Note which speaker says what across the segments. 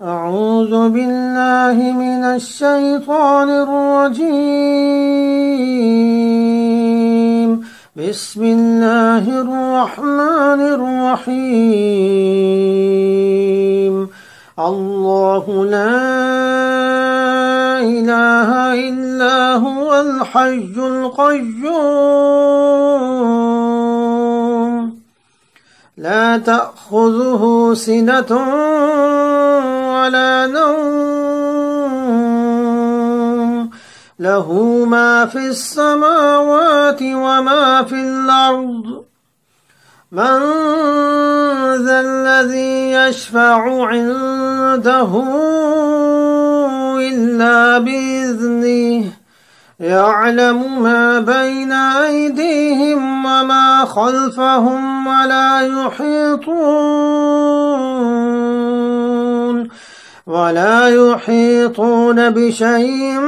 Speaker 1: أعوذ بالله من الشيطان الرجيم. بسم الله الرحمن الرحيم. الله لا إله إلا هو الحي القيوم لا تأخذه سنة ولا نوم له ما في السماوات وما في الأرض من ذا الذي يشفع عنده إلا بإذنه يعلم ما بين أيديهم وما خلفهم ولا يحيطون بشيء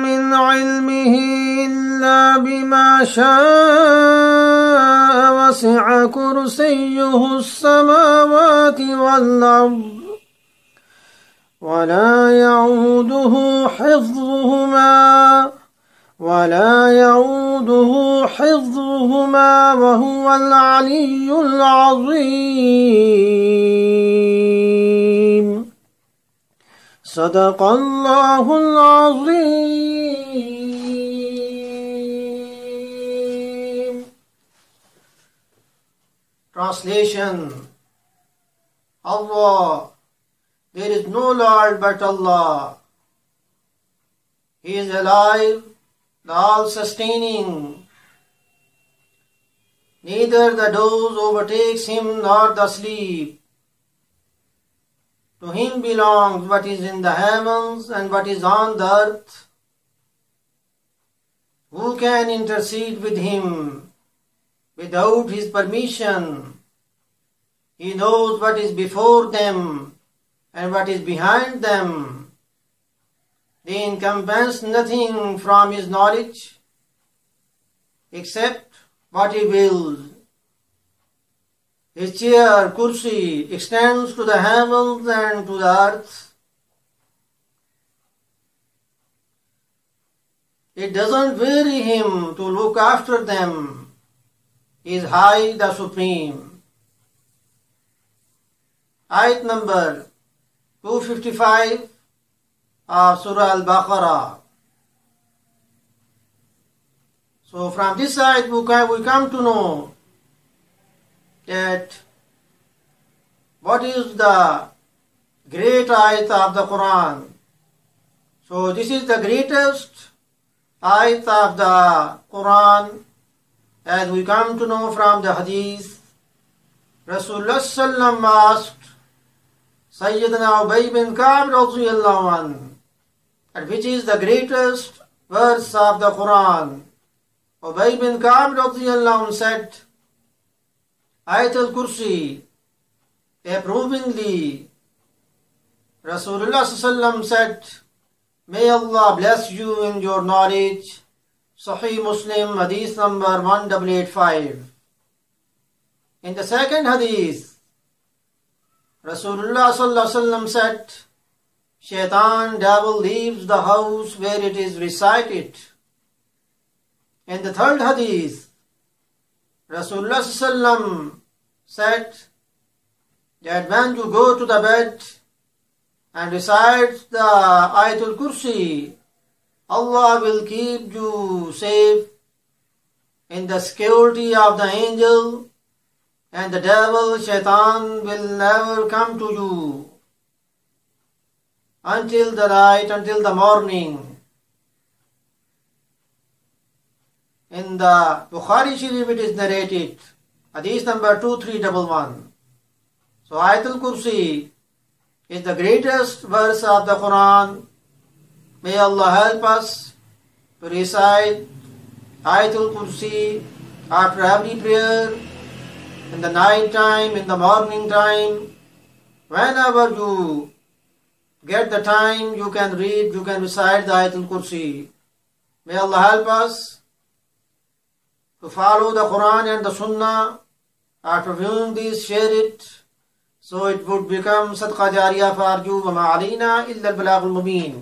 Speaker 1: من علمه إلا بما شاء وسع كرسيه السماوات والأرض ولا يعوده حفظهما وهو العلي العظيم. صدق الله العظيم. Translation. Allah, there is no Lord but Allah. He is alive, the all-sustaining. Neither the doze overtakes him nor the sleep. To him belongs what is in the heavens and what is on the earth. Who can intercede with him without his permission? He knows what is before them and what is behind them. They encompass nothing from his knowledge except what he wills. His chair, kursi, extends to the heavens and to the earth. It doesn't weary him to look after them. He is high, the supreme. Ayat number 255 of Surah Al-Baqarah. So from this side we come to know that what is the great ayat of the Quran. So this is the greatest ayat of the Quran, as we come to know from the hadith. Rasulullah sallam asked Sayyidina Ubay bin Ka'b radiyallahu anhu, and which is the greatest verse of the Quran. Ubay bin Ka'b radiyallahu anhu said, Ayat al-Kursi. Approvingly, Rasulullah sallam said, May Allah bless you in your knowledge. Sahih Muslim, hadith number 1885. In the second hadith, Rasulullah sallallahu alaihi wasallam said, Shaitan, devil, leaves the house where it is recited. In the third hadith, Rasulullah sallallahu alaihi wasallam said that when you go to the bed and recite the Ayatul Kursi, Allah will keep you safe in the security of the angel, and the devil, Shaitan, will never come to you until the night, until the morning. In the Bukhari Sharif it is narrated, hadith number 2311. So Ayatul Kursi is the greatest verse of the Quran. May Allah help us to recite Ayatul Kursi after every prayer, in the night time, in the morning time. Whenever you get the time, you can read, you can recite the Ayatul Kursi. May Allah help us to follow the Quran and the Sunnah. After viewing this, share it, So it would become Sadqa Jariyah for you, wa ma alayna illa al-balagh al-mubin.